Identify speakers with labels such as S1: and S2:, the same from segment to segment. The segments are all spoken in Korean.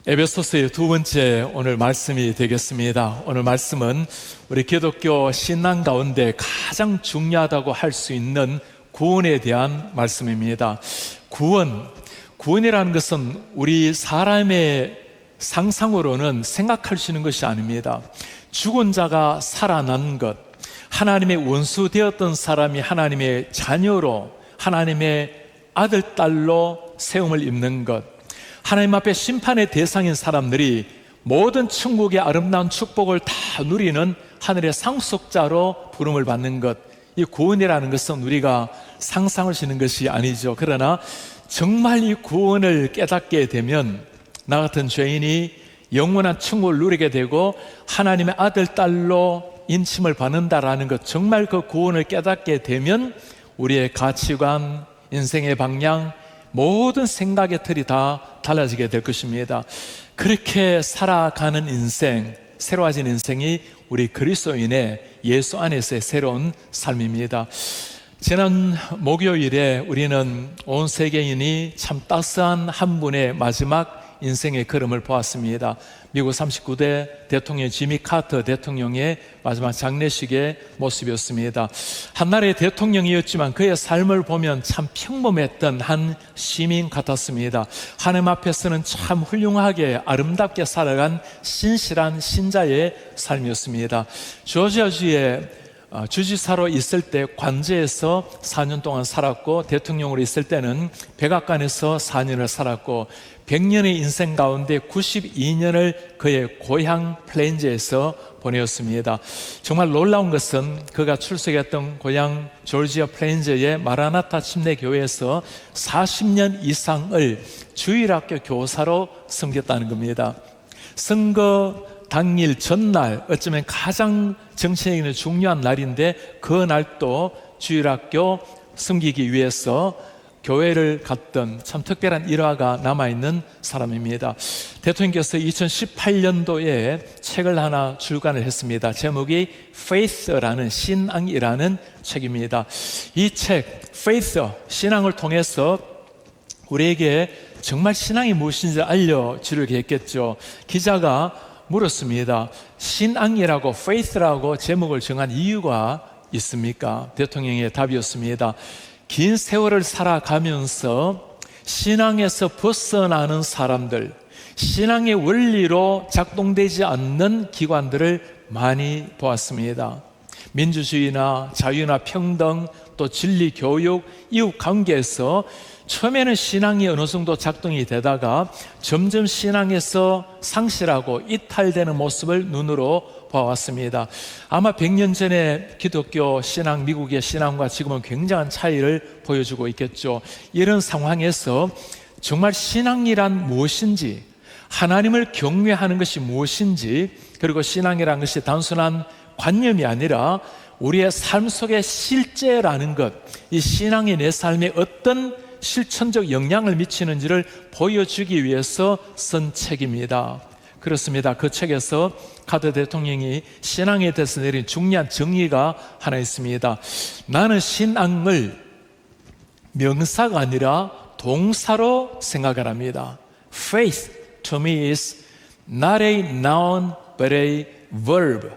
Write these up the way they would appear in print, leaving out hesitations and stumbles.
S1: 에베소서의 두 번째 오늘 말씀이 되겠습니다. 오늘 말씀은 우리 기독교 신앙 가운데 가장 중요하다고 할 수 있는 구원에 대한 말씀입니다. 구원이라는 것은 우리 사람의 상상으로는 생각할 수 있는 것이 아닙니다. 죽은 자가 살아난 것, 하나님의 원수 되었던 사람이 하나님의 자녀로, 하나님의 아들, 딸로 세움을 입는 것, 하나님 앞에 심판의 대상인 사람들이 모든 천국의 아름다운 축복을 다 누리는 하늘의 상속자로 부름을 받는 것, 이 구원이라는 것은 우리가 상상할 수 있는 것이 아니죠. 그러나 정말 이 구원을 깨닫게 되면 나 같은 죄인이 영원한 천국을 누리게 되고 하나님의 아들, 딸로 인침을 받는다라는 것, 정말 그 구원을 깨닫게 되면 우리의 가치관, 인생의 방향, 모든 생각의 틀이 다 달라지게 될 것입니다. 그렇게 살아가는 인생, 새로워진 인생이 우리 그리스도인의 예수 안에서의 새로운 삶입니다. 지난 목요일에 우리는 온 세계인이 참 따스한 한 분의 마지막 인생의 걸음을 보았습니다. 미국 39대 대통령 지미 카터 대통령의 마지막 장례식의 모습이었습니다. 한 나라의 대통령이었지만 그의 삶을 보면 참 평범했던 한 시민 같았습니다. 하나님 앞에서는 참 훌륭하게 아름답게 살아간 신실한 신자의 삶이었습니다. 조지아주의 주지사로 있을 때 관제에서 4년 동안 살았고, 대통령으로 있을 때는 백악관에서 4년을 살았고, 100년의 인생 가운데 92년을 그의 고향 플레인즈에서 보내었습니다. 정말 놀라운 것은 그가 출석했던 고향 조지아 플레인즈의 마라나타 침례교회에서 40년 이상을 주일학교 교사로 섬겼다는 겁니다. 선거 당일 전날, 어쩌면 가장 정치적인 중요한 날인데 그 날도 주일학교 섬기기 위해서 교회를 갔던 참 특별한 일화가 남아있는 사람입니다. 대통령께서 2018년도에 책을 하나 출간을 했습니다. 제목이 Faith라는 신앙이라는 책입니다. 이 책 Faith, 신앙을 통해서 우리에게 정말 신앙이 무엇인지 알려주려고 했겠죠. 기자가 물었습니다. 신앙이라고 faith라고 제목을 정한 이유가 있습니까? 대통령의 답이었습니다. 긴 세월을 살아가면서 신앙에서 벗어나는 사람들, 신앙의 원리로 작동되지 않는 기관들을 많이 보았습니다. 민주주의나 자유나 평등, 또 진리, 교육, 이웃 관계에서 처음에는 신앙이 어느 정도 작동이 되다가 점점 신앙에서 상실하고 이탈되는 모습을 눈으로 봐왔습니다. 아마 100년 전에 기독교 신앙, 미국의 신앙과 지금은 굉장한 차이를 보여주고 있겠죠. 이런 상황에서 정말 신앙이란 무엇인지, 하나님을 경외하는 것이 무엇인지, 그리고 신앙이란 것이 단순한 관념이 아니라 우리의 삶 속의 실제라는 것, 이 신앙이 내 삶에 어떤 실천적 영향을 미치는지를 보여주기 위해서 쓴 책입니다. 그렇습니다. 그 책에서 카터 대통령이 신앙에 대해서 내린 중요한 정의가 하나 있습니다. 나는 신앙을 명사가 아니라 동사로 생각을 합니다. Faith to me is not a noun but a verb.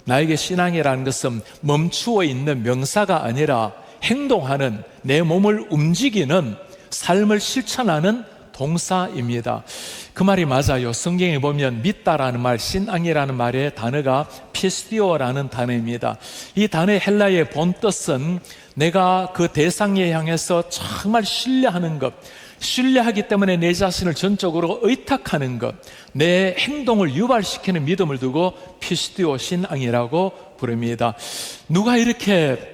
S1: 나에게 신앙이라는 것은 멈추어 있는 명사가 아니라 행동하는, 내 몸을 움직이는, 삶을 실천하는 동사입니다. 그 말이 맞아요. 성경에 보면 믿다라는 말, 신앙이라는 말의 단어가 피스티오라는 단어입니다. 이 단어의 헬라어의 본뜻은 내가 그 대상에 향해서 정말 신뢰하는 것, 신뢰하기 때문에 내 자신을 전적으로 의탁하는 것, 내 행동을 유발시키는 믿음을 두고 피스티오, 신앙이라고 부릅니다. 누가 이렇게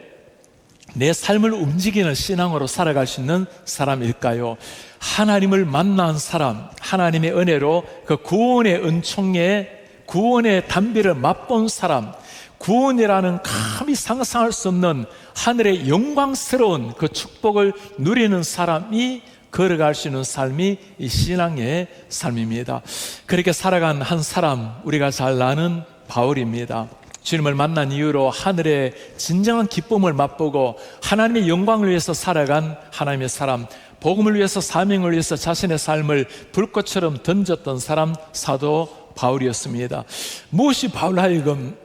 S1: 내 삶을 움직이는 신앙으로 살아갈 수 있는 사람일까요? 하나님을 만난 사람, 하나님의 은혜로 그 구원의 은총에, 구원의 단비를 맛본 사람, 구원이라는 감히 상상할 수 없는 하늘의 영광스러운 그 축복을 누리는 사람이 걸어갈 수 있는 삶이 이 신앙의 삶입니다. 그렇게 살아간 한 사람, 우리가 잘 아는 바울입니다. 주님을 만난 이후로 하늘의 진정한 기쁨을 맛보고 하나님의 영광을 위해서 살아간 하나님의 사람 복음을 위해서, 사명을 위해서 자신의 삶을 불꽃처럼 던졌던 사람, 사도 바울이었습니다. 무엇이 바울 하여금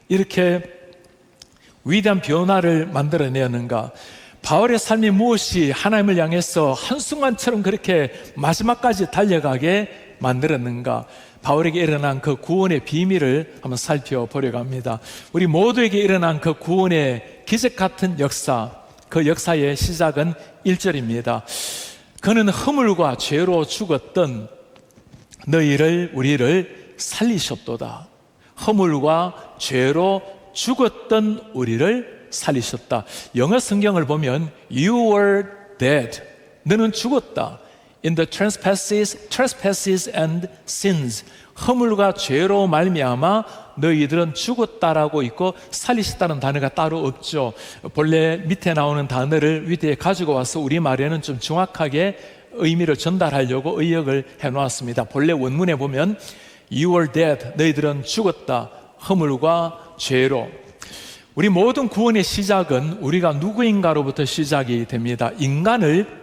S1: 이렇게 위대한 변화를 만들어내었는가? 바울의 삶이 무엇이 하나님을 향해서 한순간처럼 그렇게 마지막까지 달려가게 만들었는가? 바울에게 일어난 그 구원의 비밀을 한번 살펴보려고 합니다. 우리 모두에게 일어난 그 구원의 기적 같은 역사, 그 역사의 시작은 1절입니다. 그는 허물과 죄로 죽었던 우리를 살리셨도다. 허물과 죄로 죽었던 우리를 살리셨다. 영어 성경을 보면 You were dead. 너는 죽었다. In the trespasses and sins. 허물과 죄로 말미암아 너희들은 죽었다라고 있고 살리셨다는 단어가 따로 없죠. 본래 밑에 나오는 단어를 위대에 가지고 와서 우리말에는 좀 정확하게 의미를 전달하려고 의역을 해놓았습니다. 본래 원문에 보면 You were dead. 너희들은 죽었다. 허물과 죄로. 우리 모든 구원의 시작은 우리가 누구인가로부터 시작이 됩니다. 인간을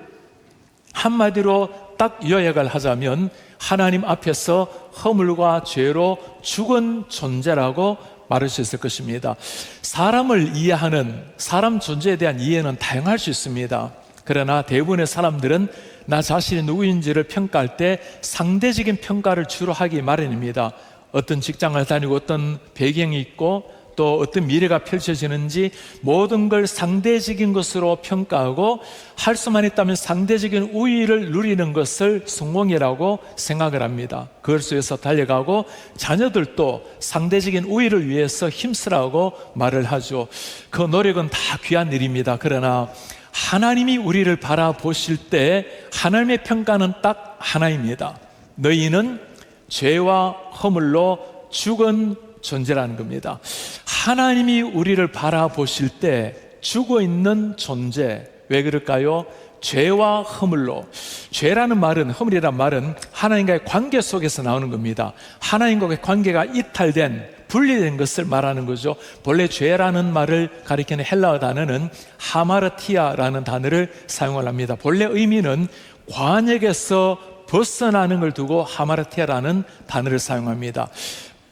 S1: 한마디로 딱 요약을 하자면 하나님 앞에서 허물과 죄로 죽은 존재라고 말할 수 있을 것입니다. 사람을 이해하는, 사람 존재에 대한 이해는 다양할 수 있습니다. 그러나 대부분의 사람들은 나 자신이 누구인지를 평가할 때 상대적인 평가를 주로 하기 마련입니다. 어떤 직장을 다니고 어떤 배경이 있고 또 어떤 미래가 펼쳐지는지 모든 걸 상대적인 것으로 평가하고 할 수만 있다면 상대적인 우위를 누리는 것을 성공이라고 생각을 합니다. 그걸 위해서 달려가고 자녀들도 상대적인 우위를 위해서 힘쓰라고 말을 하죠. 그 노력은 다 귀한 일입니다. 그러나 하나님이 우리를 바라보실 때 하나님의 평가는 딱 하나입니다. 너희는 죄와 허물로 죽은 존재라는 겁니다. 하나님이 우리를 바라보실 때 죽어있는 존재, 왜 그럴까요? 죄와 허물로. 죄라는 말은, 허물이란 말은 하나님과의 관계 속에서 나오는 겁니다. 하나님과의 관계가 이탈된, 분리된 것을 말하는 거죠. 본래 죄라는 말을 가리키는 헬라어 단어는 하마르티아라는 단어를 사용을 합니다. 본래 의미는 관역에서 벗어나는 걸 두고 하마르티아라는 단어를 사용합니다.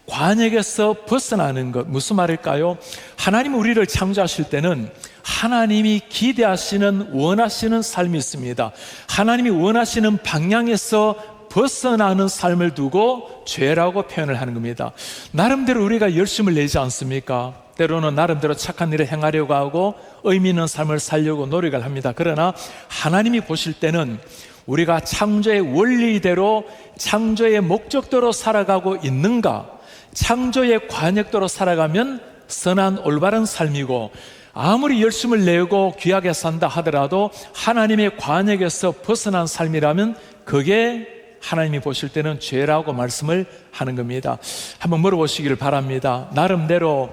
S1: 관역에서 벗어나는 것, 무슨 말일까요? 하나님 우리를 창조하실 때는 하나님이 기대하시는, 원하시는 삶이 있습니다. 하나님이 원하시는 방향에서 벗어나는 삶을 두고 죄라고 표현을 하는 겁니다. 나름대로 우리가 열심을 내지 않습니까? 때로는 나름대로 착한 일을 행하려고 하고 의미 있는 삶을 살려고 노력을 합니다. 그러나 하나님이 보실 때는 우리가 창조의 원리대로, 창조의 목적대로 살아가고 있는가? 창조의 관역대로 살아가면 선한 올바른 삶이고, 아무리 열심을 내고 귀하게 산다 하더라도 하나님의 관역에서 벗어난 삶이라면 그게 하나님이 보실 때는 죄라고 말씀을 하는 겁니다. 한번 물어보시기를 바랍니다. 나름대로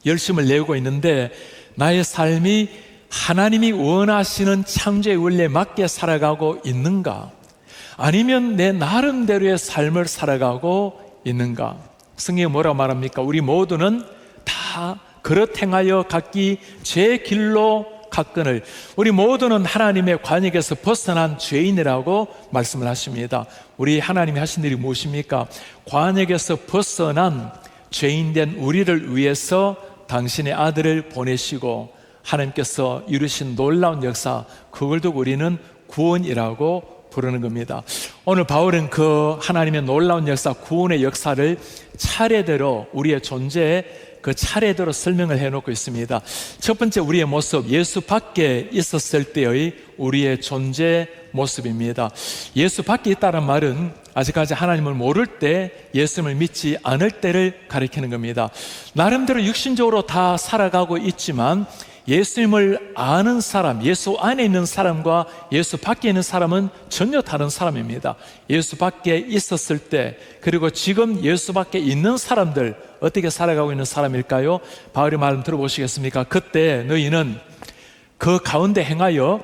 S1: 열심을 내고 있는데 나의 삶이 하나님이 원하시는 창조의 원리에 맞게 살아가고 있는가? 아니면 내 나름대로의 삶을 살아가고 있는가? 성경이 뭐라고 말합니까? 우리 모두는 다 그릇 행하여 각기 제 길로 갔거늘. 우리 모두는 하나님의 관역에서 벗어난 죄인이라고 말씀을 하십니다. 우리 하나님이 하신 일이 무엇입니까? 관역에서 벗어난 죄인된 우리를 위해서 당신의 아들을 보내시고 하나님께서 이루신 놀라운 역사, 그걸 두고 우리는 구원이라고 부르는 겁니다. 오늘 바울은 그 하나님의 놀라운 역사, 구원의 역사를 차례대로 우리의 존재에 그 차례대로 설명을 해놓고 있습니다. 첫 번째, 우리의 모습, 예수 밖에 있었을 때의 우리의 존재 모습입니다. 예수 밖에 있다는 말은 아직까지 하나님을 모를 때, 예수님을 믿지 않을 때를 가리키는 겁니다. 나름대로 육신적으로 다 살아가고 있지만 예수님을 아는 사람, 예수 안에 있는 사람과 예수 밖에 있는 사람은 전혀 다른 사람입니다. 예수 밖에 있었을 때, 그리고 지금 예수 밖에 있는 사람들, 어떻게 살아가고 있는 사람일까요? 바울의 말씀 들어보시겠습니까? 그때 너희는 그 가운데 행하여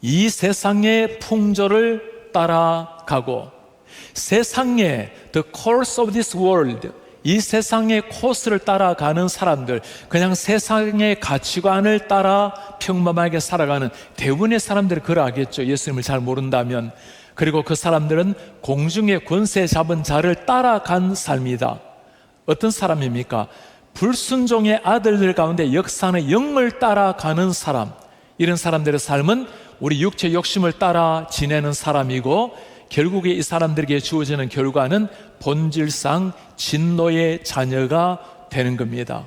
S1: 이 세상의 풍조를 따라가고, 세상의 the course of this world, 이 세상의 코스를 따라가는 사람들, 그냥 세상의 가치관을 따라 평범하게 살아가는 대부분의 사람들이 그러하겠죠. 예수님을 잘 모른다면. 그리고 그 사람들은 공중의 권세 잡은 자를 따라간 삶이다. 어떤 사람입니까? 불순종의 아들들 가운데 역사하는 영을 따라가는 사람. 이런 사람들의 삶은 우리 육체 욕심을 따라 지내는 사람이고, 결국에 이 사람들에게 주어지는 결과는 본질상 진노의 자녀가 되는 겁니다.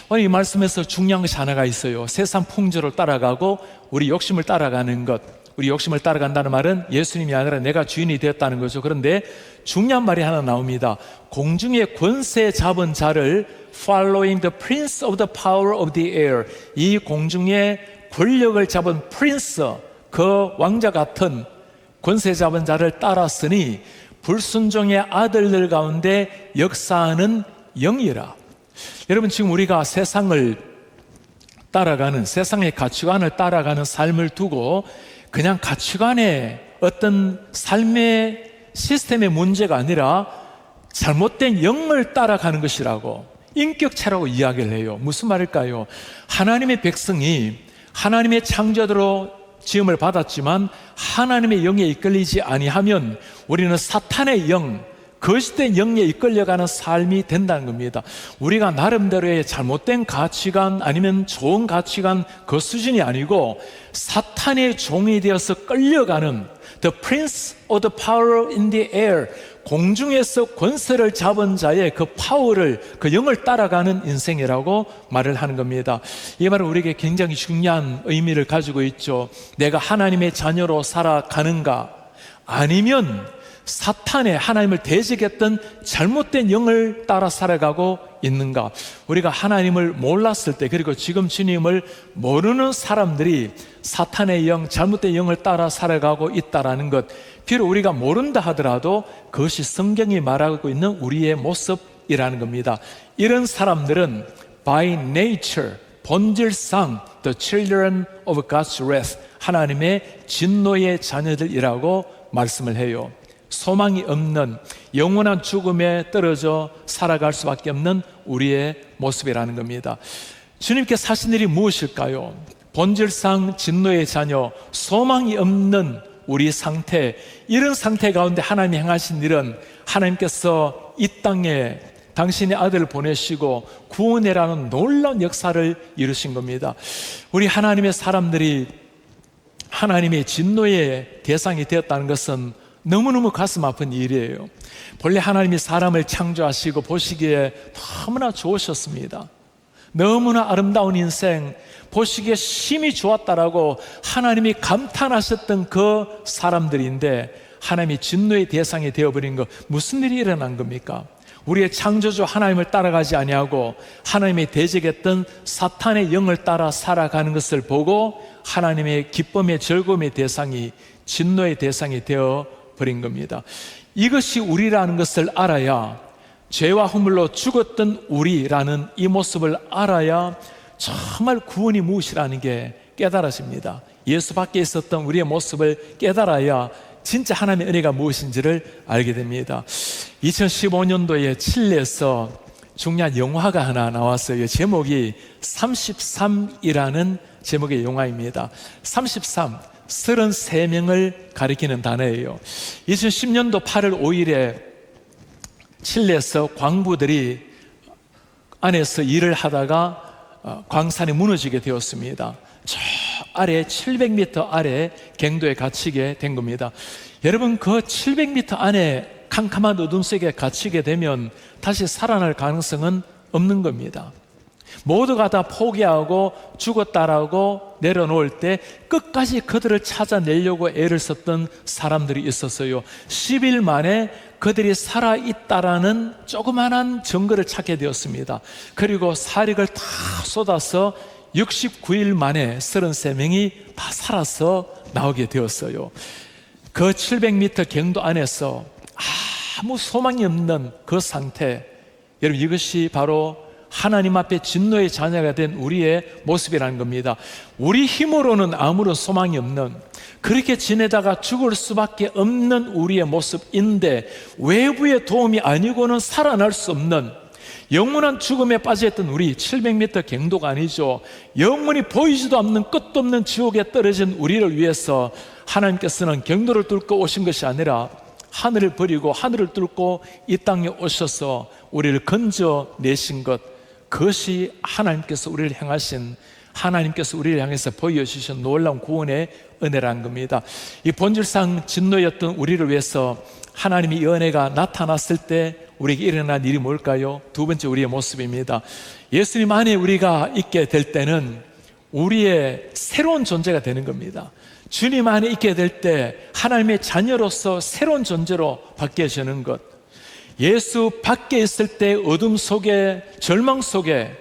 S1: 오늘 이 말씀에서 중요한 것이 하나가 있어요. 세상 풍조를 따라가고 우리 욕심을 따라가는 것. 우리 욕심을 따라간다는 말은 예수님이 아니라 내가 주인이 되었다는 거죠. 그런데 중요한 말이 하나 나옵니다. 공중의 권세 잡은 자를 following the prince of the power of the air, 이 공중의 권력을 잡은 프린스, 그 왕자 같은 권세 잡은 자를 따랐으니 불순종의 아들들 가운데 역사하는 영이라. 여러분, 지금 우리가 세상을 따라가는, 세상의 가치관을 따라가는 삶을 두고 그냥 가치관의 어떤 삶의 시스템의 문제가 아니라 잘못된 영을 따라가는 것이라고, 인격체라고 이야기를 해요. 무슨 말일까요? 하나님의 백성이 하나님의 창조대로 지음을 받았지만 하나님의 영에 이끌리지 아니하면 우리는 사탄의 영, 거짓된 영에 이끌려가는 삶이 된다는 겁니다. 우리가 나름대로의 잘못된 가치관 아니면 좋은 가치관 그 수준이 아니고 사탄의 종이 되어서 끌려가는 The Prince of the Power in the Air, 공중에서 권세를 잡은 자의 그 파워를, 그 영을 따라가는 인생이라고 말을 하는 겁니다. 이 말은 우리에게 굉장히 중요한 의미를 가지고 있죠. 내가 하나님의 자녀로 살아가는가, 아니면 사탄의 하나님을 대적했던 잘못된 영을 따라 살아가고 있는가. 우리가 하나님을 몰랐을 때, 그리고 지금 주님을 모르는 사람들이 사탄의 영, 잘못된 영을 따라 살아가고 있다라는 것, 비록 우리가 모른다 하더라도 그것이 성경이 말하고 있는 우리의 모습이라는 겁니다. 이런 사람들은 by nature, 본질상 the children of God's wrath, 하나님의 진노의 자녀들이라고 말씀을 해요. 소망이 없는, 영원한 죽음에 떨어져 살아갈 수밖에 없는 우리의 모습이라는 겁니다. 주님께서 하신 일이 무엇일까요? 본질상 진노의 자녀, 소망이 없는 우리 상태, 이런 상태 가운데 하나님이 행하신 일은 하나님께서 이 땅에 당신의 아들을 보내시고 구원이라는 놀라운 역사를 이루신 겁니다. 우리 하나님의 사람들이 하나님의 진노의 대상이 되었다는 것은 너무너무 가슴 아픈 일이에요. 본래 하나님이 사람을 창조하시고 보시기에 너무나 좋으셨습니다. 너무나 아름다운 인생, 보시기에 심히 좋았다라고 하나님이 감탄하셨던 그 사람들인데 하나님이 진노의 대상이 되어버린 것, 무슨 일이 일어난 겁니까? 우리의 창조주 하나님을 따라가지 아니하고 하나님의 대적했던 사탄의 영을 따라 살아가는 것을 보고 하나님의 기쁨의 즐거움의 대상이, 진노의 대상이 되어 버린 겁니다. 이것이 우리라는 것을 알아야, 죄와 허물로 죽었던 우리라는 이 모습을 알아야 정말 구원이 무엇이라는 게 깨달아집니다. 예수 밖에 있었던 우리의 모습을 깨달아야 진짜 하나님의 은혜가 무엇인지를 알게 됩니다. 2015년도에 칠레에서 중요한 영화가 하나 나왔어요. 제목이 33이라는 제목의 영화입니다. 33, 33명을 가리키는 단어예요. 2010년도 8월 5일에 칠레에서 광부들이 안에서 일을 하다가 광산이 무너지게 되었습니다. 저 아래 700m 아래 갱도에 갇히게 된 겁니다. 여러분, 그 700m 안에 캄캄한 어둠 속에 갇히게 되면 다시 살아날 가능성은 없는 겁니다. 모두가 다 포기하고 죽었다라고 내려놓을 때 끝까지 그들을 찾아내려고 애를 썼던 사람들이 있었어요. 10일 만에 그들이 살아있다라는 조그만한 증거를 찾게 되었습니다. 그리고 사력을 다 쏟아서 69일 만에 33명이 다 살아서 나오게 되었어요. 그 700m 갱도 안에서 아무 소망이 없는 그 상태, 여러분, 이것이 바로 하나님 앞에 진노의 자녀가 된 우리의 모습이라는 겁니다. 우리 힘으로는 아무런 소망이 없는, 그렇게 지내다가 죽을 수밖에 없는 우리의 모습인데 외부의 도움이 아니고는 살아날 수 없는, 영원한 죽음에 빠져있던 우리, 700m 경도가 아니죠. 영원히 보이지도 않는 끝도 없는 지옥에 떨어진 우리를 위해서 하나님께서는 경도를 뚫고 오신 것이 아니라 하늘을 버리고 하늘을 뚫고 이 땅에 오셔서 우리를 건져내신 것, 그것이 하나님께서 우리를 향하신, 하나님께서 우리를 향해서 보여주신 놀라운 구원의 은혜라는 겁니다. 이 본질상 진노였던 우리를 위해서 하나님의 이 은혜가 나타났을 때 우리에게 일어난 일이 뭘까요? 두 번째, 우리의 모습입니다. 예수님 안에 우리가 있게 될 때는 우리의 새로운 존재가 되는 겁니다. 주님 안에 있게 될 때 하나님의 자녀로서 새로운 존재로 바뀌어지는 것. 예수 밖에 있을 때 어둠 속에, 절망 속에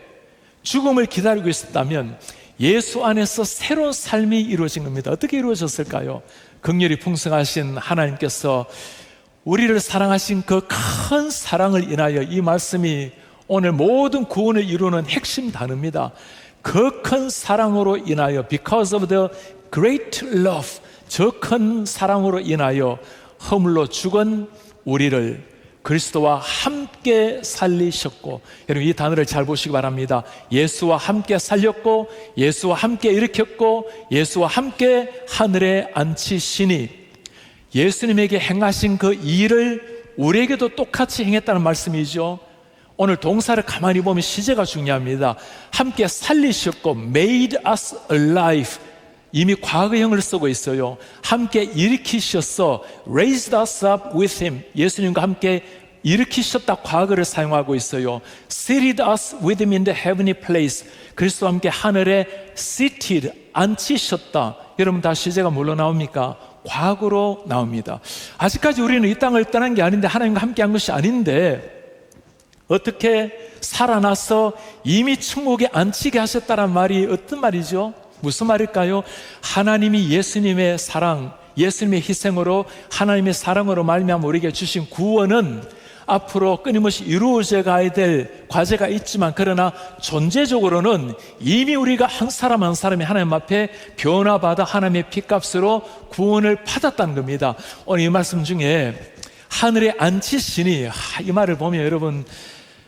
S1: 죽음을 기다리고 있었다면 예수 안에서 새로운 삶이 이루어진 겁니다. 어떻게 이루어졌을까요? 긍휼이 풍성하신 하나님께서 우리를 사랑하신 그 큰 사랑을 인하여, 이 말씀이 오늘 모든 구원을 이루는 핵심 단어입니다. 그 큰 사랑으로 인하여, because of the great love, 저 큰 사랑으로 인하여 허물로 죽은 우리를 그리스도와 함께 살리셨고, 여러분 이 단어를 잘 보시기 바랍니다. 예수와 함께 살렸고, 예수와 함께 일으켰고, 예수와 함께 하늘에 앉히시니, 예수님에게 행하신 그 일을 우리에게도 똑같이 행했다는 말씀이죠. 오늘 동사를 가만히 보면 시제가 중요합니다. 함께 살리셨고, made us alive, 이미 과거형을 쓰고 있어요. 함께 일으키셨어, raised us up with him, 예수님과 함께 일으키셨다, 과거를 사용하고 있어요. seated us with him in the heavenly place, 그리스도와 함께 하늘에 seated, 앉히셨다. 여러분 다 시제가 뭘로 나옵니까? 과거로 나옵니다. 아직까지 우리는 이 땅을 떠난 게 아닌데, 하나님과 함께 한 것이 아닌데, 어떻게 살아나서 이미 천국에 앉히게 하셨다는 말이 어떤 말이죠? 무슨 말일까요? 하나님이 예수님의 사랑, 예수님의 희생으로, 하나님의 사랑으로 말미암아 우리에게 주신 구원은 앞으로 끊임없이 이루어져 가야 될 과제가 있지만, 그러나 존재적으로는 이미 우리가 한 사람 한 사람이 하나님 앞에 변화받아 하나님의 핏값으로 구원을 받았다는 겁니다. 오늘 이 말씀 중에 하늘에 앉히시니, 이 말을 보면 여러분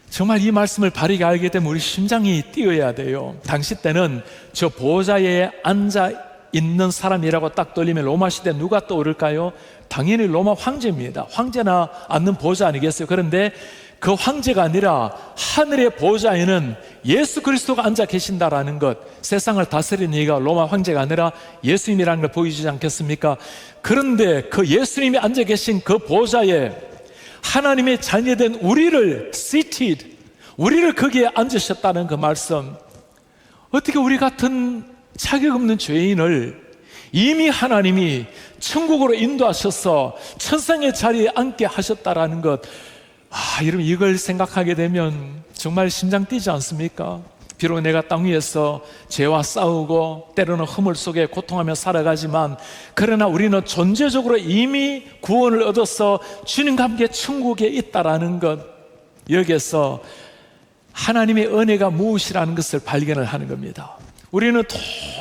S1: 정말 이 말씀을 바르게 알게 되면 우리 심장이 뛰어야 돼요. 당시 때는 저 보좌에 앉아 있는 사람이라고 딱 떠올리면 로마 시대 누가 떠오를까요? 당연히 로마 황제입니다. 황제나 앉는 보좌 아니겠어요? 그런데 그 황제가 아니라 하늘의 보좌에는 예수 그리스도가 앉아 계신다라는 것, 세상을 다스리는 이가 로마 황제가 아니라 예수님이라는 걸 보여주지 않겠습니까? 그런데 그 예수님이 앉아 계신 그 보좌에 하나님의 자녀된 우리를 seated, 우리를 거기에 앉으셨다는 그 말씀, 어떻게 우리 같은 자격 없는 죄인을 이미 하나님이 천국으로 인도하셔서 천상의 자리에 앉게 하셨다라는 것, 여러분 이걸 생각하게 되면 정말 심장 뛰지 않습니까? 비록 내가 땅 위에서 죄와 싸우고 때로는 허물 속에 고통하며 살아가지만, 그러나 우리는 존재적으로 이미 구원을 얻어서 주님과 함께 천국에 있다라는 것, 여기에서 하나님의 은혜가 무엇이라는 것을 발견을 하는 겁니다. 우리는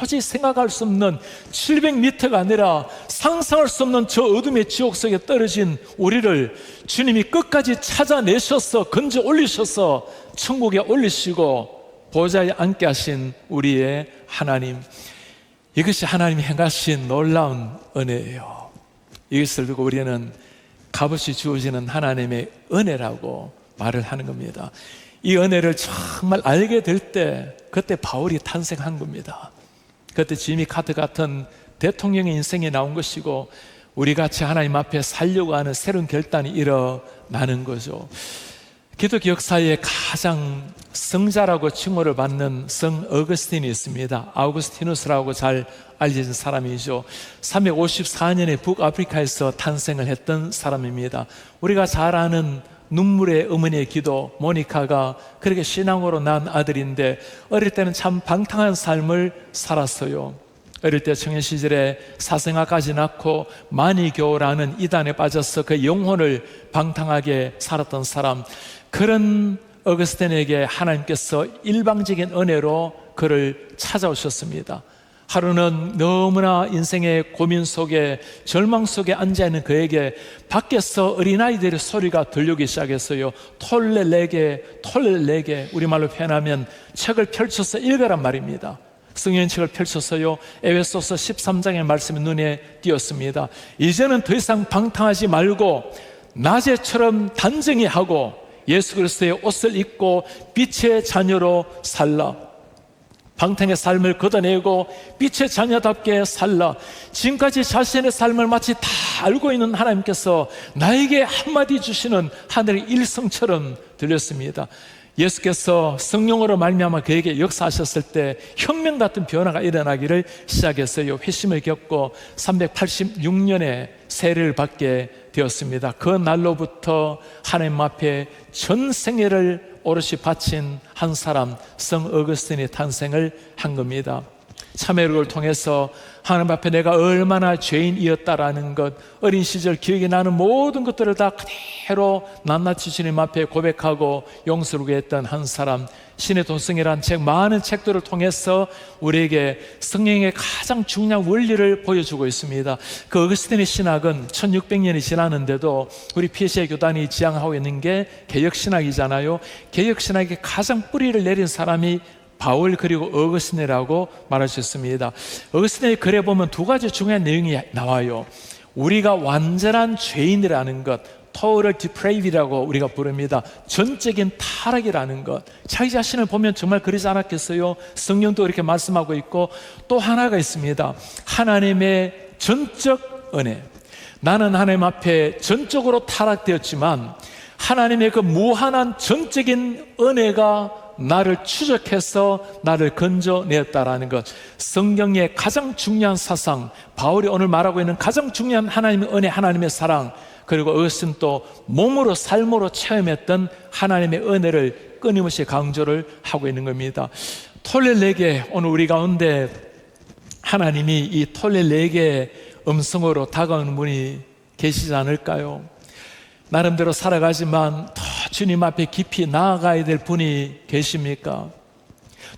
S1: 도저히 생각할 수 없는 700m가 아니라 상상할 수 없는 저 어둠의 지옥 속에 떨어진 우리를 주님이 끝까지 찾아내셔서 건져 올리셔서 천국에 올리시고 보좌에 앉게 하신 우리의 하나님, 이것이 하나님이 행하신 놀라운 은혜예요. 이것을 두고 우리는 값없이 주어지는 하나님의 은혜라고 말을 하는 겁니다. 이 은혜를 정말 알게 될 때, 그때 바울이 탄생한 겁니다. 그때 지미 카트 같은 대통령의 인생이 나온 것이고, 우리같이 하나님 앞에 살려고 하는 새로운 결단이 일어나는 거죠. 기독교 역사에 가장 성자라고 칭호를 받는 성 어거스틴이 있습니다. 아우구스티누스라고 잘 알려진 사람이죠. 354년에 북아프리카에서 탄생을 했던 사람입니다. 우리가 잘 아는 눈물의 어머니의 기도, 모니카가 그렇게 신앙으로 낳은 아들인데, 어릴 때는 참 방탕한 삶을 살았어요. 어릴 때 청년 시절에 사생아까지 낳고 마니교라는 이단에 빠져서 그 영혼을 방탕하게 살았던 사람, 그런 어거스틴에게 하나님께서 일방적인 은혜로 그를 찾아오셨습니다. 하루는 너무나 인생의 고민 속에 절망 속에 앉아있는 그에게 밖에서 어린아이들의 소리가 들리기 시작했어요. 톨레레게 우리말로 표현하면 책을 펼쳐서 읽으란 말입니다. 성경 책을 펼쳐서요, 에베소서 13장의 말씀이 눈에 띄었습니다. 이제는 더 이상 방탕하지 말고 낮에처럼 단정히 하고 예수 그리스도의 옷을 입고 빛의 자녀로 살라. 방탕의 삶을 걷어내고 빛의 자녀답게 살라. 지금까지 자신의 삶을 마치 다 알고 있는 하나님께서 나에게 한마디 주시는 하늘의 일성처럼 들렸습니다. 예수께서 성령으로 말미암아 그에게 역사하셨을 때 혁명 같은 변화가 일어나기를 시작했어요. 회심을 겪고 386년의 세례를 받게 되었습니다. 그 날로부터 하나님 앞에 전 생애를 오롯이 바친 한 사람, 성 어거스틴의 탄생을 한 겁니다. 참회록을 통해서 하나님 앞에 내가 얼마나 죄인이었다라는 것, 어린 시절 기억이 나는 모든 것들을 다 그대로 낱낱이 주님 앞에 고백하고 용서를 구했던 한 사람, 신의 도성이라는 책, 많은 책들을 통해서 우리에게 성령의 가장 중요한 원리를 보여주고 있습니다. 그 어거스틴의 신학은 1600년이 지났는데도 우리 피에시아 교단이 지향하고 있는 게 개혁신학이잖아요. 개혁신학의 가장 뿌리를 내린 사람이 바울 그리고 어거스틴이라고 말할 수 있습니다. 어거스틴의 글에 보면 두 가지 중요한 내용이 나와요. 우리가 완전한 죄인이라는 것, total depravity라고 우리가 부릅니다. 전적인 타락이라는 것. 자기 자신을 보면 정말 그러지 않았겠어요? 성령도 이렇게 말씀하고 있고, 또 하나가 있습니다. 하나님의 전적 은혜. 나는 하나님 앞에 전적으로 타락되었지만 하나님의 그 무한한 전적인 은혜가 나를 추적해서 나를 건져내었다라는 것. 성경의 가장 중요한 사상, 바울이 오늘 말하고 있는 가장 중요한 하나님의 은혜, 하나님의 사랑, 그리고 어거스틴 또 몸으로 삶으로 체험했던 하나님의 은혜를 끊임없이 강조를 하고 있는 겁니다. 톨레레게, 오늘 우리 가운데 하나님이 이 톨레레게 음성으로 다가오는 분이 계시지 않을까요? 나름대로 살아가지만 더 주님 앞에 깊이 나아가야 될 분이 계십니까?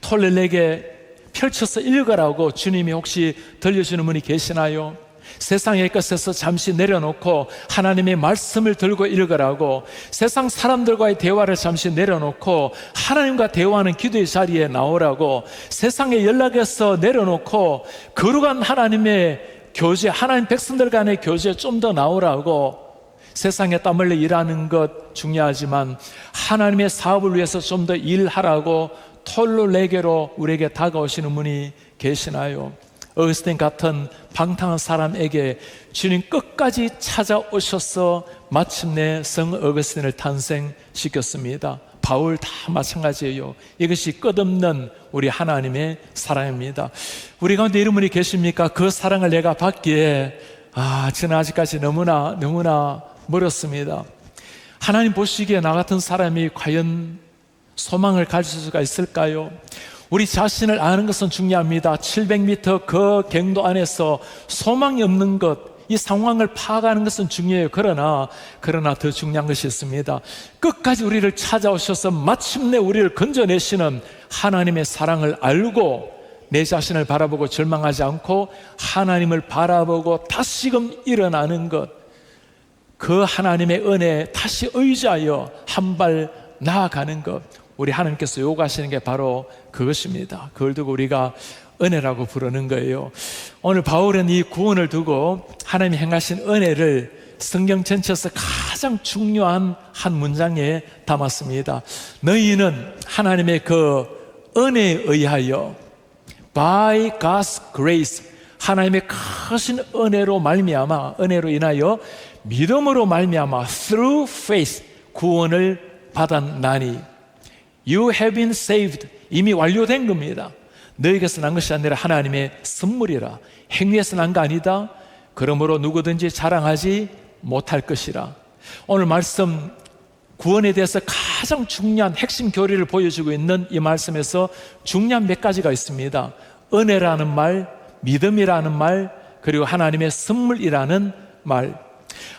S1: 톨레레게 펼쳐서 읽으라고 주님이 혹시 들려주는 분이 계시나요? 세상의 것에서 잠시 내려놓고 하나님의 말씀을 들고 읽으라고, 세상 사람들과의 대화를 잠시 내려놓고 하나님과 대화하는 기도의 자리에 나오라고, 세상의 연락에서 내려놓고 거룩한 하나님의 교제, 하나님 백성들 간의 교제에 좀 더 나오라고. 세상에 땀 흘려 일하는 것 중요하지만 하나님의 사업을 위해서 좀 더 일하라고 톨레레게로 우리에게 다가오시는 분이 계시나요? 어거스틴 같은 방탕한 사람에게 주님 끝까지 찾아오셔서 마침내 성 어거스틴을 탄생시켰습니다. 바울 다 마찬가지예요. 이것이 끝없는 우리 하나님의 사랑입니다. 우리 가운데 이런 분이 계십니까? 그 사랑을 내가 받기에 저는 아직까지 너무나 멀었습니다. 하나님 보시기에 나 같은 사람이 과연 소망을 가질 수가 있을까요? 우리 자신을 아는 것은 중요합니다. 700m 그 갱도 안에서 소망이 없는 것, 이 상황을 파악하는 것은 중요해요. 그러나 더 중요한 것이 있습니다. 끝까지 우리를 찾아오셔서 마침내 우리를 건져내시는 하나님의 사랑을 알고 내 자신을 바라보고 절망하지 않고 하나님을 바라보고 다시금 일어나는 것, 그 하나님의 은혜에 다시 의지하여 한 발 나아가는 것, 우리 하나님께서 요구하시는 게 바로 그것입니다. 그걸 두고 우리가 은혜라고 부르는 거예요. 오늘 바울은 이 구원을 두고 하나님이 행하신 은혜를 성경 전체에서 가장 중요한 한 문장에 담았습니다. 너희는 하나님의 그 은혜에 의하여 by God's grace, 하나님의 크신 은혜로 말미암아, 은혜로 인하여 믿음으로 말미암아 through faith 구원을 받았나니, You have been saved, 이미 완료된 겁니다. 너에게서 난 것이 아니라 하나님의 선물이라. 행위에서 난 거 아니다. 그러므로 누구든지 자랑하지 못할 것이라. 오늘 말씀 구원에 대해서 가장 중요한 핵심 교리를 보여주고 있는 이 말씀에서 중요한 몇 가지가 있습니다. 은혜라는 말, 믿음이라는 말, 그리고 하나님의 선물이라는 말.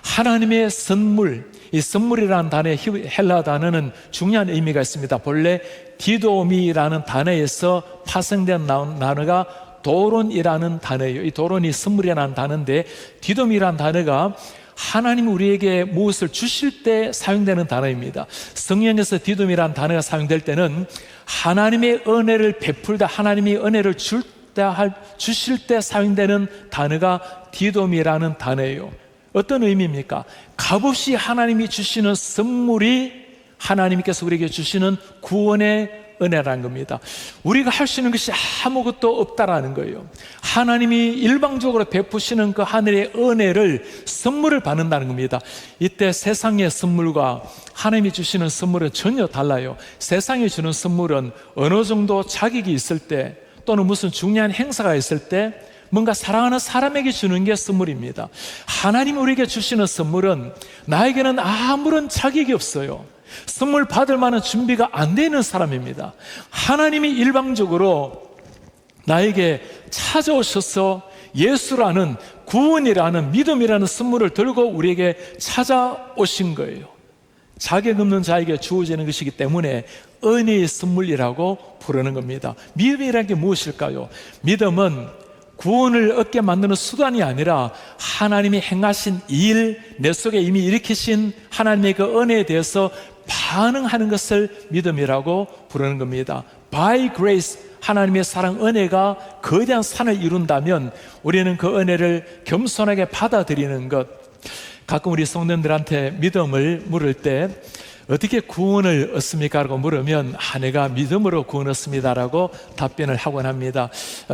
S1: 하나님의 선물, 이 선물이라는 단어의 헬라 단어는 중요한 의미가 있습니다. 본래 디도미라는 단어에서 파생된 단어가 도론이라는 단어예요. 이 도론이 선물이라는 단어인데, 디돔이라는 단어가 하나님 우리에게 무엇을 주실 때 사용되는 단어입니다. 성경에서 디돔이라는 단어가 사용될 때는 하나님의 은혜를 베풀다, 하나님이 은혜를 주실 때 사용되는 단어가 디돔이라는 단어예요. 어떤 의미입니까? 값없이 하나님이 주시는 선물이 하나님께서 우리에게 주시는 구원의 은혜라는 겁니다. 우리가 할 수 있는 것이 아무것도 없다라는 거예요. 하나님이 일방적으로 베푸시는 그 하늘의 은혜를, 선물을 받는다는 겁니다. 이때 세상의 선물과 하나님이 주시는 선물은 전혀 달라요. 세상이 주는 선물은 어느 정도 자격이 있을 때, 또는 무슨 중요한 행사가 있을 때 뭔가 사랑하는 사람에게 주는 게 선물입니다. 하나님 우리에게 주시는 선물은 나에게는 아무런 자격이 없어요. 선물 받을 만한 준비가 안 되는 사람입니다. 하나님이 일방적으로 나에게 찾아오셔서 예수라는, 구원이라는, 믿음이라는 선물을 들고 우리에게 찾아오신 거예요. 자격 없는 자에게 주어지는 것이기 때문에 은혜의 선물이라고 부르는 겁니다. 믿음이라는 게 무엇일까요? 믿음은 구원을 얻게 만드는 수단이 아니라 하나님이 행하신 일, 내 속에 이미 일으키신 하나님의 그 은혜에 대해서 반응하는 것을 믿음이라고 부르는 겁니다. By grace, 하나님의 사랑, 은혜가 거대한 산을 이룬다면 우리는 그 은혜를 겸손하게 받아들이는 것. 가끔 우리 성도님들한테 믿음을 물을 때 어떻게 구원을 얻습니까? 라고 물으면 내가 믿음으로 구원 얻습니다 라고 답변을 하곤 합니다.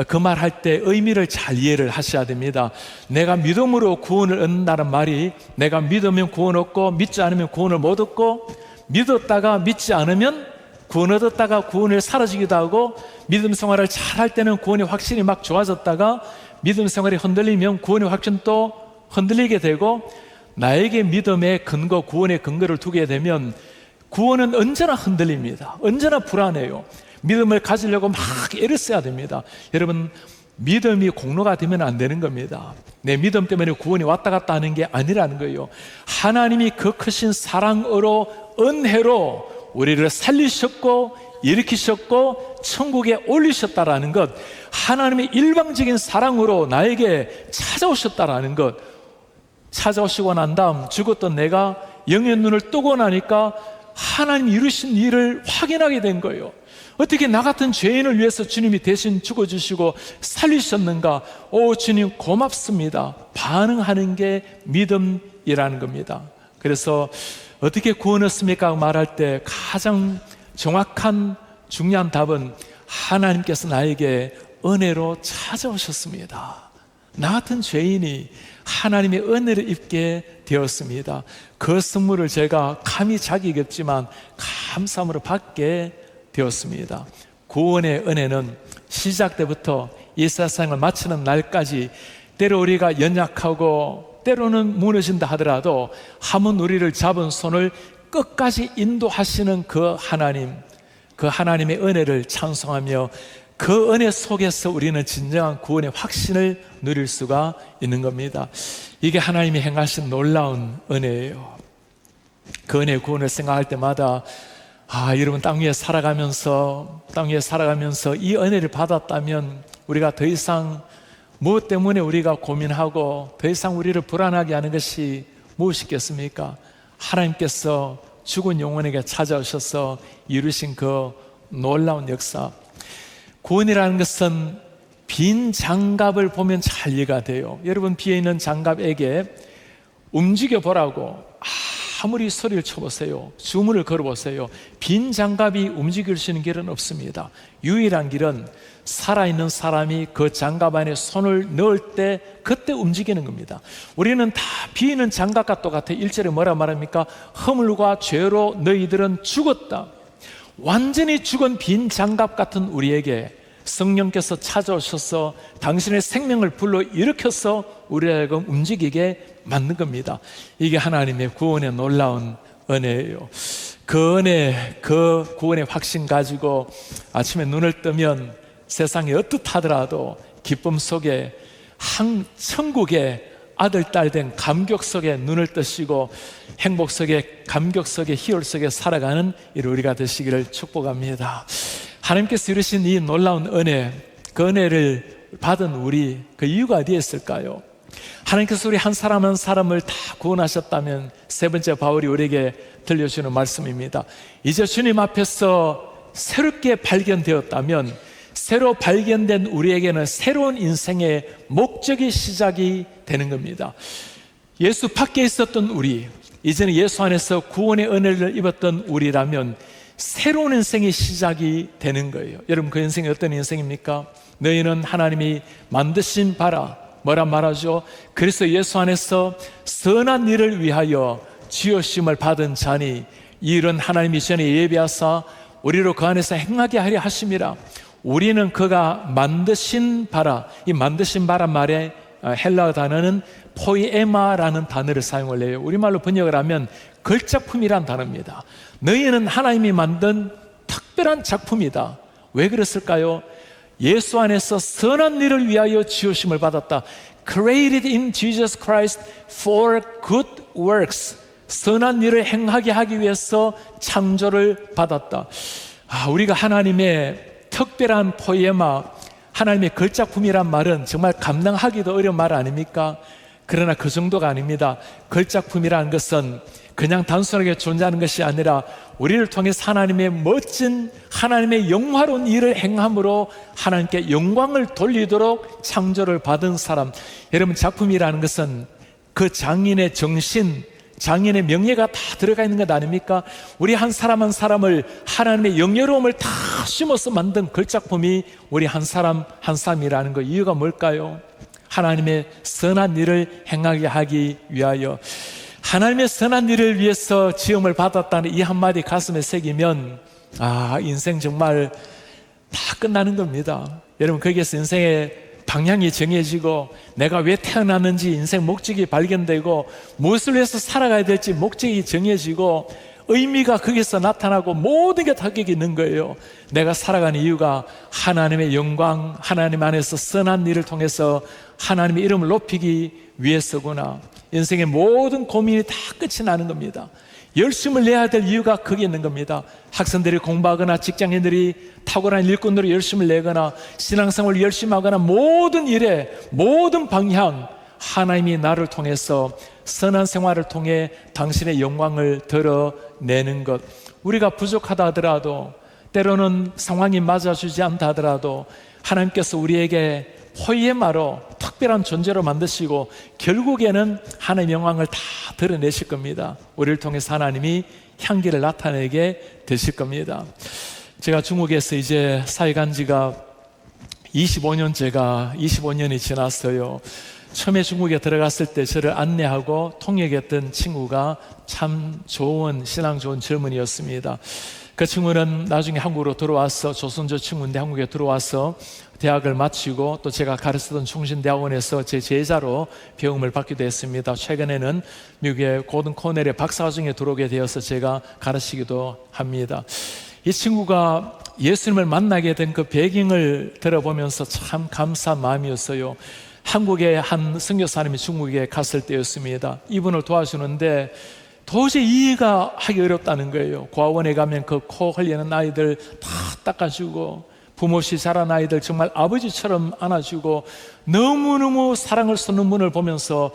S1: 그 말 할 때 의미를 잘 이해를 하셔야 됩니다. 내가 믿음으로 구원을 얻는다는 말이 내가 믿으면 구원 얻고 믿지 않으면 구원을 못 얻고, 믿었다가 믿지 않으면 구원 얻었다가 구원을 사라지기도 하고, 믿음 생활을 잘 할 때는 구원의 확신이 막 좋아졌다가 믿음 생활이 흔들리면 구원의 확신 또 흔들리게 되고, 나에게 믿음의 근거, 구원의 근거를 두게 되면 구원은 언제나 흔들립니다. 언제나 불안해요. 믿음을 가지려고 막 애를 써야 됩니다. 여러분, 믿음이 공로가 되면 안 되는 겁니다. 내 믿음 때문에 구원이 왔다 갔다 하는 게 아니라는 거예요. 하나님이 그 크신 사랑으로, 은혜로 우리를 살리셨고 일으키셨고 천국에 올리셨다라는 것, 하나님의 일방적인 사랑으로 나에게 찾아오셨다라는 것, 찾아오시고 난 다음 죽었던 내가 영의 눈을 뜨고 나니까 하나님이 이루신 일을 확인하게 된 거예요. 어떻게 나 같은 죄인을 위해서 주님이 대신 죽어주시고 살리셨는가? 오, 주님 고맙습니다. 반응하는 게 믿음이라는 겁니다. 그래서 어떻게 구원 얻습니까? 말할 때 가장 정확한 중요한 답은 하나님께서 나에게 은혜로 찾아오셨습니다. 나 같은 죄인이 하나님의 은혜를 입게 되었습니다. 그 선물을 제가 감히 자격이 없지만 감사함으로 받게 되었습니다. 구원의 은혜는 시작 때부터 이 세상을 마치는 날까지, 때로 우리가 연약하고 때로는 무너진다 하더라도 한번 우리를 잡은 손을 끝까지 인도하시는 그 하나님, 그 하나님의 은혜를 찬송하며 그 은혜 속에서 우리는 진정한 구원의 확신을 누릴 수가 있는 겁니다. 이게 하나님이 행하신 놀라운 은혜예요. 그 은혜의 구원을 생각할 때마다 여러분, 땅 위에 살아가면서 이 은혜를 받았다면 우리가 더 이상 무엇 때문에 우리가 고민하고 더 이상 우리를 불안하게 하는 것이 무엇이겠습니까? 하나님께서 죽은 영혼에게 찾아오셔서 이루신 그 놀라운 역사. 구원이라는 것은 빈 장갑을 보면 잘 이해가 돼요. 여러분, 비어있는 장갑에게 움직여 보라고 아무리 소리를 쳐보세요, 주문을 걸어보세요, 빈 장갑이 움직일 수 있는 길은 없습니다. 유일한 길은 살아있는 사람이 그 장갑 안에 손을 넣을 때 그때 움직이는 겁니다. 우리는 다 비어있는 장갑과 똑같아요. 1절에 뭐라 말합니까? 허물과 죄로 너희들은 죽었다. 완전히 죽은 빈 장갑 같은 우리에게 성령께서 찾아오셔서 당신의 생명을 불러 일으켜서 우리에게 움직이게 만든 겁니다. 이게 하나님의 구원의 놀라운 은혜예요. 그 은혜, 그 구원의 확신 가지고 아침에 눈을 뜨면 세상이 어떻하더라도 기쁨 속에 천국의 아들, 딸 된 감격 속에 눈을 뜨시고 행복 속에, 감격 속에, 희열 속에 살아가는 우리가 되시기를 축복합니다. 하나님께서 이루신 이 놀라운 은혜, 그 은혜를 받은 우리, 그 이유가 어디에 있을까요? 하나님께서 우리 한 사람 한 사람을 다 구원하셨다면 세 번째 바울이 우리에게 들려주는 말씀입니다. 이제 주님 앞에서 새롭게 발견되었다면 새로 발견된 우리에게는 새로운 인생의 목적이 시작이 되는 겁니다. 예수 밖에 있었던 우리, 이제는 예수 안에서 구원의 은혜를 입었던 우리라면 새로운 인생의 시작이 되는 거예요. 여러분, 그 인생이 어떤 인생입니까? 너희는 하나님이 만드신 바라, 뭐라 말하죠? 그래서 예수 안에서 선한 일을 위하여 지으심을 받은 자니 이 일은 하나님이 전에 예비하사 우리로 그 안에서 행하게 하려 하심이라. 우리는 그가 만드신 바라, 이 만드신 바라 말의 헬라어 단어는 포이에마라는 단어를 사용을 해요. 우리말로 번역을 하면 걸작품이란 단어입니다. 너희는 하나님이 만든 특별한 작품이다. 왜 그랬을까요? 예수 안에서 선한 일을 위하여 지으심을 받았다. Created in Jesus Christ for good works. 선한 일을 행하게 하기 위해서 창조를 받았다. 우리가 하나님의 특별한 포에마, 하나님의 걸작품이란 말은 정말 감당하기도 어려운 말 아닙니까? 그러나 그 정도가 아닙니다. 걸작품이라는 것은 그냥 단순하게 존재하는 것이 아니라 우리를 통해서 하나님의 멋진, 하나님의 영화로운 일을 행함으로 하나님께 영광을 돌리도록 창조를 받은 사람. 여러분, 작품이라는 것은 그 장인의 정신, 장인의 명예가 다 들어가 있는 것 아닙니까? 우리 한 사람 한 사람을 하나님의 영예로움을 다 심어서 만든 걸작품이 우리 한 사람 한 사람이라는 거. 이유가 뭘까요? 하나님의 선한 일을 행하게 하기 위하여. 하나님의 선한 일을 위해서 지음을 받았다는 이 한마디 가슴에 새기면 인생 정말 다 끝나는 겁니다. 여러분, 거기에서 인생의 방향이 정해지고 내가 왜 태어났는지 인생 목적이 발견되고 무엇을 위해서 살아가야 될지 목적이 정해지고 의미가 거기서 나타나고 모든 게 다 거기 있는 거예요. 내가 살아가는 이유가 하나님의 영광, 하나님 안에서 선한 일을 통해서 하나님의 이름을 높이기 위해서구나. 인생의 모든 고민이 다 끝이 나는 겁니다. 열심을 내야 될 이유가 거기 있는 겁니다. 학생들이 공부하거나 직장인들이 탁월한 일꾼으로 열심을 내거나 신앙생활을 열심히 하거나 모든 일에 모든 방향, 하나님이 나를 통해서 선한 생활을 통해 당신의 영광을 드러내는 것. 우리가 부족하다 하더라도, 때로는 상황이 맞아주지 않다 하더라도 하나님께서 우리에게 포이에마로 특별한 존재로 만드시고 결국에는 하나님의 영광을 다 드러내실 겁니다. 우리를 통해서 하나님이 향기를 나타내게 되실 겁니다. 제가 중국에서 이제 사회 간 지가 25년이 지났어요. 처음에 중국에 들어갔을 때 저를 안내하고 통역했던 친구가 참 좋은, 신앙 좋은 젊은이였습니다. 그 친구는 나중에 한국으로 들어와서, 조선조 친구인데 한국에 들어와서 대학을 마치고 또 제가 가르치던 충신대학원에서 제 제자로 배움을 받기도 했습니다. 최근에는 미국의 고든 코넬의 박사과정에 들어오게 되어서 제가 가르치기도 합니다. 이 친구가 예수님을 만나게 된 그 배경을 들어보면서 참 감사한 마음이었어요. 한국의 한 선교사님이 중국에 갔을 때였습니다. 이분을 도와주는데 도저히 이해가 하기 어렵다는 거예요. 고아원에 가면 그 코 흘리는 아이들 다 닦아주고, 부모없이 자란 아이들 정말 아버지처럼 안아주고, 너무너무 사랑을 쏟는 분을 보면서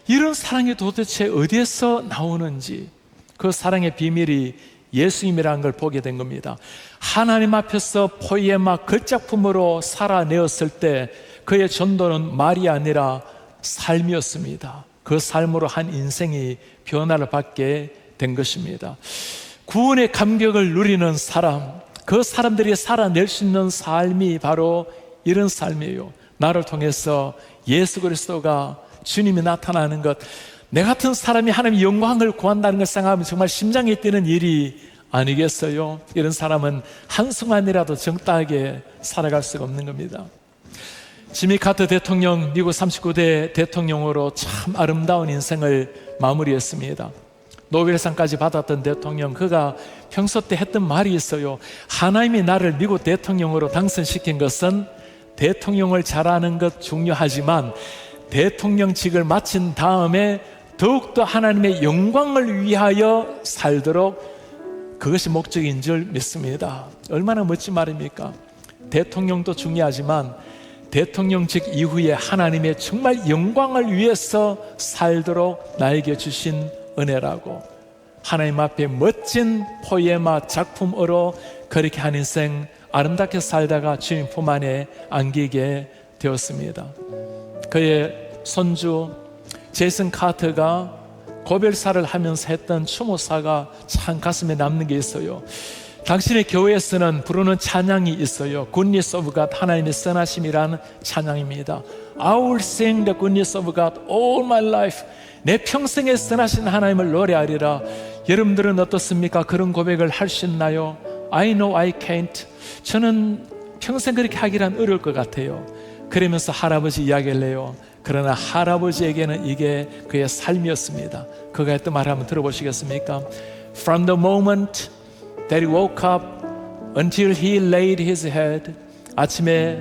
S1: 이런 사랑이 도대체 어디에서 나오는지, 그 사랑의 비밀이 예수님이라는 걸 보게 된 겁니다. 하나님 앞에서 포이에마 걸작품으로 살아내었을 때 그의 전도는 말이 아니라 삶이었습니다. 그 삶으로 한 인생이 변화를 받게 된 것입니다. 구원의 감격을 누리는 사람, 그 사람들이 살아낼 수 있는 삶이 바로 이런 삶이에요. 나를 통해서 예수 그리스도가, 주님이 나타나는 것, 내 같은 사람이 하나님의 영광을 구한다는 걸 생각하면 정말 심장이 뛰는 일이 아니겠어요? 이런 사람은 한순간이라도 정당하게 살아갈 수가 없는 겁니다. 지미 카터 대통령, 미국 39대 대통령으로 참 아름다운 인생을 마무리했습니다. 노벨상까지 받았던 대통령, 그가 평소 때 했던 말이 있어요. 하나님이 나를 미국 대통령으로 당선시킨 것은 대통령을 잘하는 것 중요하지만 대통령직을 마친 다음에 더욱더 하나님의 영광을 위하여 살도록, 그것이 목적인 줄 믿습니다. 얼마나 멋진 말입니까? 대통령도 중요하지만 대통령직 이후에 하나님의 정말 영광을 위해서 살도록 나에게 주신 은혜라고, 하나님 앞에 멋진 포에마 작품으로 그렇게 한 인생 아름답게 살다가 주님 품 안에 안기게 되었습니다. 그의 손주 제이슨 카터가 고별사를 하면서 했던 추모사가 참 가슴에 남는 게 있어요. 당신의 교회에서는 부르는 찬양이 있어요. Goodness of God, 하나님의 선하심이라는 찬양입니다. I will sing the goodness of God all my life. 내 평생에 선하신 하나님을 노래하리라. 여러분들은 어떻습니까? 그런 고백을 할 수 있나요? I know I can't. 저는 평생 그렇게 하기란 어려울 것 같아요. 그러면서 할아버지 이야기를 해요. 그러나 할아버지에게는 이게 그의 삶이었습니다. 그가 했던 말 한번 들어보시겠습니까? From the moment that he woke up until he laid his head, 아침에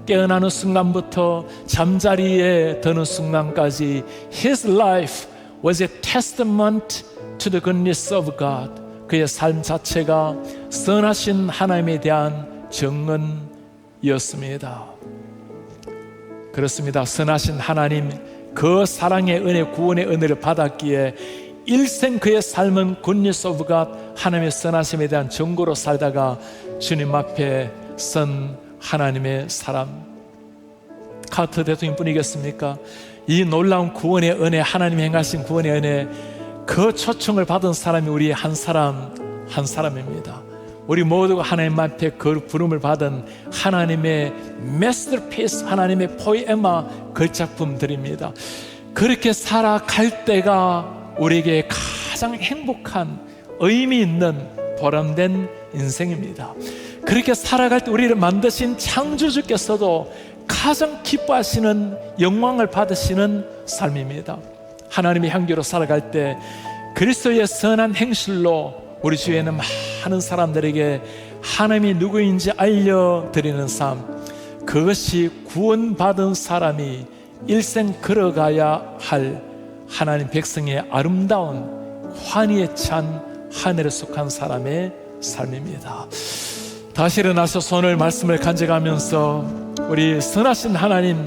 S1: 깨어나는 순간부터 잠자리에 드는 순간까지 His life was a testament to the goodness of God. 그의 삶 자체가 선하신 하나님에 대한 증언이었습니다. 그렇습니다. 선하신 하나님, 그 사랑의 은혜, 구원의 은혜를 받았기에 일생 그의 삶은 goodness of God, 하나님의 선하심에 대한 증거로 살다가 주님 앞에 선 하나님의 사람. 카터 대통령뿐이겠습니까? 이 놀라운 구원의 은혜, 하나님이 행하신 구원의 은혜, 그 초청을 받은 사람이 우리 한 사람 한 사람입니다. 우리 모두가 하나님 앞에 그 부름을 받은 하나님의 masterpiece, 하나님의 포에마 걸작품들입니다. 그렇게 살아갈 때가 우리에게 가장 행복한, 의미 있는 보람된 인생입니다. 그렇게 살아갈 때 우리를 만드신 창조주께서도 가장 기뻐하시는, 영광을 받으시는 삶입니다. 하나님의 향기로 살아갈 때 그리스도의 선한 행실로 우리 주위에는 많은 사람들에게 하나님이 누구인지 알려드리는 삶, 그것이 구원받은 사람이 일생 걸어가야 할 하나님 백성의 아름다운 환희에 찬 하늘에 속한 사람의 삶입니다. 다시 일어나서 손을 말씀을 간직하면서 우리 선하신 하나님,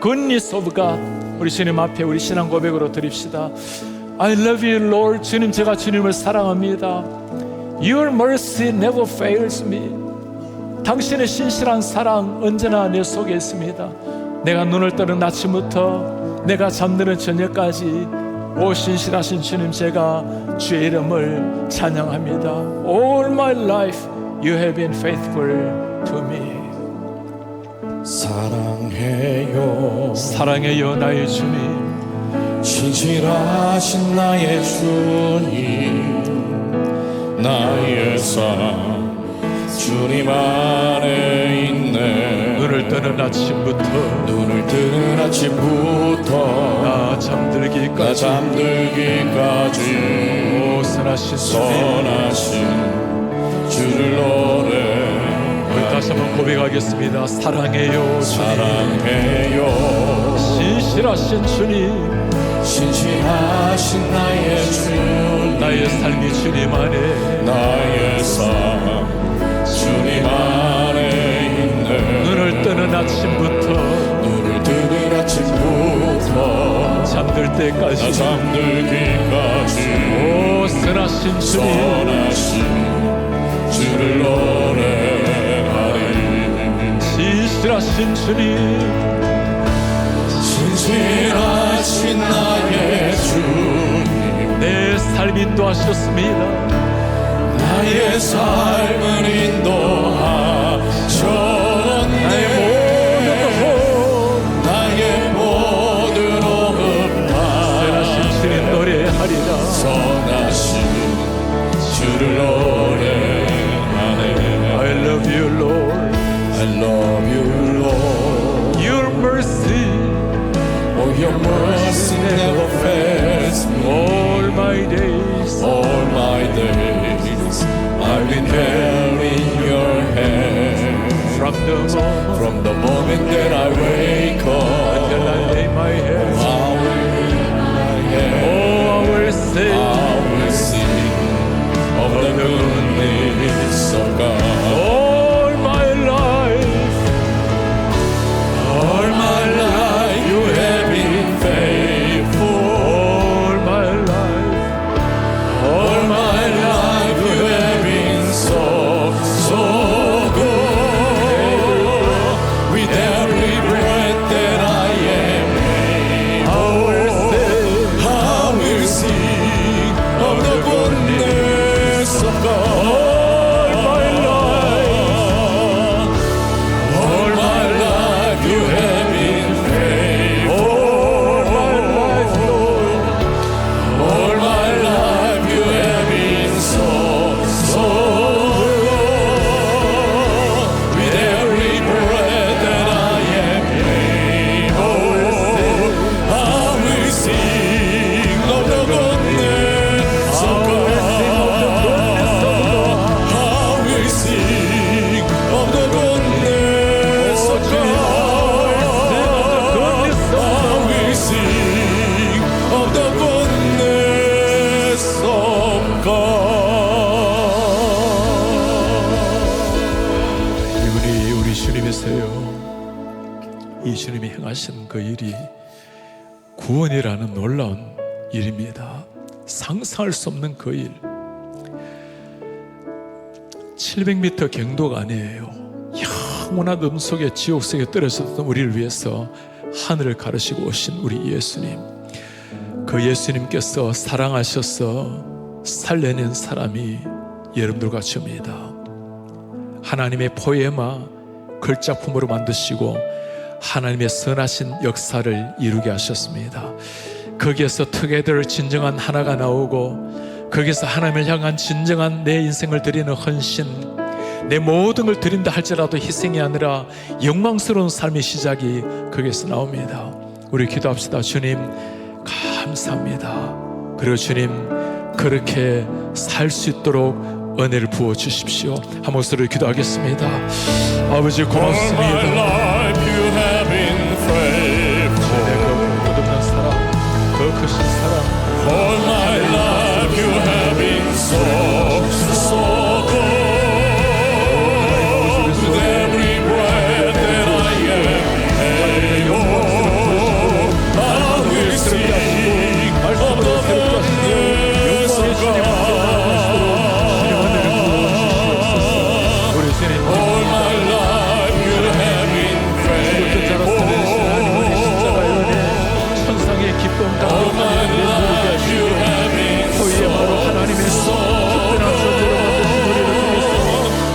S1: goodness of God, 우리 주님 앞에 우리 신앙 고백으로 드립시다. I love you, Lord. 주님, 제가 주님을 사랑합니다. Your mercy never fails me. 당신의 신실한 사랑 언제나 내 속에 있습니다. 내가 눈을 뜨는 아침부터 내가 잠드는 저녁까지 오 신실하신 주님, 제가 주의 이름을 찬양합니다. All my life you have been faithful to me.
S2: 사랑해요,
S1: 사랑해요 나의 주님.
S2: 신실하신 나의 주님, 나의 삶 주님 안에 있네.
S1: 눈을 뜨는 아침부터 나 잠들기까지
S2: 오
S1: 선하신
S2: 주를 노래.
S1: 다시 한번 고백하겠습니다. 사랑해요 주님.
S2: 사랑해요,
S1: 신실하신 주님.
S2: 신실하신 나의 주님,
S1: 나의 삶이 주님 안에,
S2: 나의 삶 주님 안에 있네.
S1: 눈을 뜨는 아침부터 잠들 때까지 오 선하신 주님,
S2: 주를 노래하리.
S1: 신실하신 주님,
S2: 신실하신 나의 주님,
S1: 내 삶 인도하셨습니다.
S2: 나의 삶을 인도하셨네. 나의 모든 호흡
S1: 선하신 주님 노래하리라.
S2: 선하신 주를 노래하네.
S1: I love you Lord.
S2: I love you, Lord.
S1: Your mercy,
S2: Oh, your mercy never fails me.
S1: all my days.
S2: All my days I've been held in your hand.
S1: From the
S2: moment that I wake
S1: till I
S2: up,
S1: lay my head,
S2: I will lay my head.
S1: oh I will sing
S2: I will sing of the goodness of God.
S1: all my life. 이 주님이 행하신 그 일이 구원이라는 놀라운 일입니다. 상상할 수 없는 그 일. 700m 경도가 아니에요. 영원한 음속에 지옥 속에 떨어졌던 우리를 위해서 하늘을 가르시고 오신 우리 예수님, 그 예수님께서 사랑하셔서 살려낸 사람이 여러분들과 저입니다. 하나님의 포에마 걸작품으로 만드시고 하나님의 선하신 역사를 이루게 하셨습니다. 거기에서 together 진정한 하나가 나오고, 거기서 하나님을 향한 진정한 내 인생을 드리는 헌신, 내 모든 걸 드린다 할지라도 희생이 아니라 영광스러운 삶의 시작이 거기에서 나옵니다. 우리 기도합시다. 주님 감사합니다. 그리고 주님 그렇게 살 수 있도록 은혜를 부어 주십시오. 한 목소리로 기도하겠습니다. 아버지 고맙습니다. 끝없는 사랑, 그 크신 사랑,
S2: All my life you have been so, so good. With every breath that I am able, I will sing of the goodness of God. All my life you have been faithful.
S1: 천상의 기쁨
S2: All my life you have been so,
S1: 하나님의
S2: so
S1: 특별한 존재로 만드신 우리를 통해서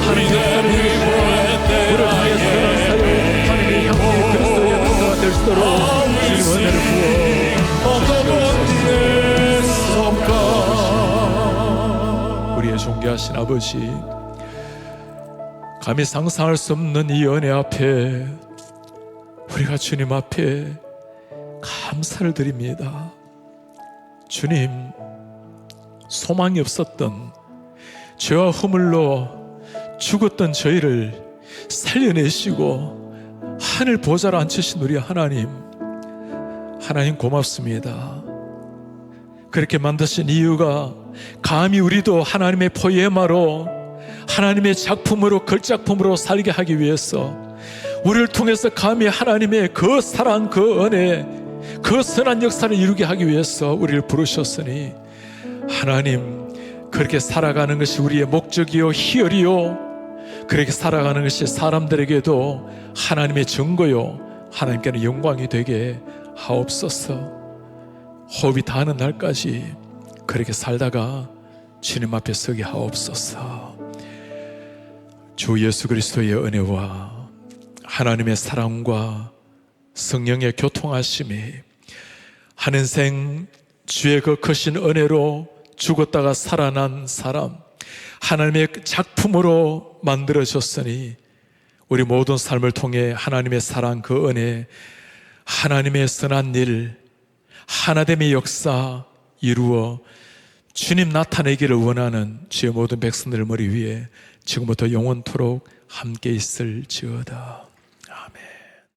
S1: 하나님
S2: every breath that
S1: 우리를
S2: I
S1: 통해서
S2: am
S1: 하나님의 향기 그리스도의 능사가 될 수 있도록 주님 은혜를
S2: of the goodness of God.
S1: 우리의 존귀하신 아버지, 감히 상상할 수 없는 이 은혜 앞에 우리가 주님 앞에 감사를 드립니다. 주님, 소망이 없었던 죄와 허물로 죽었던 저희를 살려내시고 하늘 보좌로 앉히신 우리 하나님, 하나님 고맙습니다. 그렇게 만드신 이유가 감히 우리도 하나님의 포에마로, 하나님의 작품으로, 걸작품으로 살게 하기 위해서, 우리를 통해서 감히 하나님의 그 사랑, 그 은혜, 그 선한 역사를 이루게 하기 위해서 우리를 부르셨으니, 하나님 그렇게 살아가는 것이 우리의 목적이요 희열이요, 그렇게 살아가는 것이 사람들에게도 하나님의 증거요, 하나님께는 영광이 되게 하옵소서. 호흡이 닿는 날까지 그렇게 살다가 주님 앞에 서게 하옵소서. 주 예수 그리스도의 은혜와 하나님의 사랑과 성령의 교통하심이, 한 인생 주의 그 크신 은혜로 죽었다가 살아난 사람, 하나님의 작품으로 만들어졌으니 우리 모든 삶을 통해 하나님의 사랑, 그 은혜, 하나님의 선한 일, 하나됨의 역사 이루어 주님 나타내기를 원하는 주의 모든 백성들 머리 위에 지금부터 영원토록 함께 있을지어다.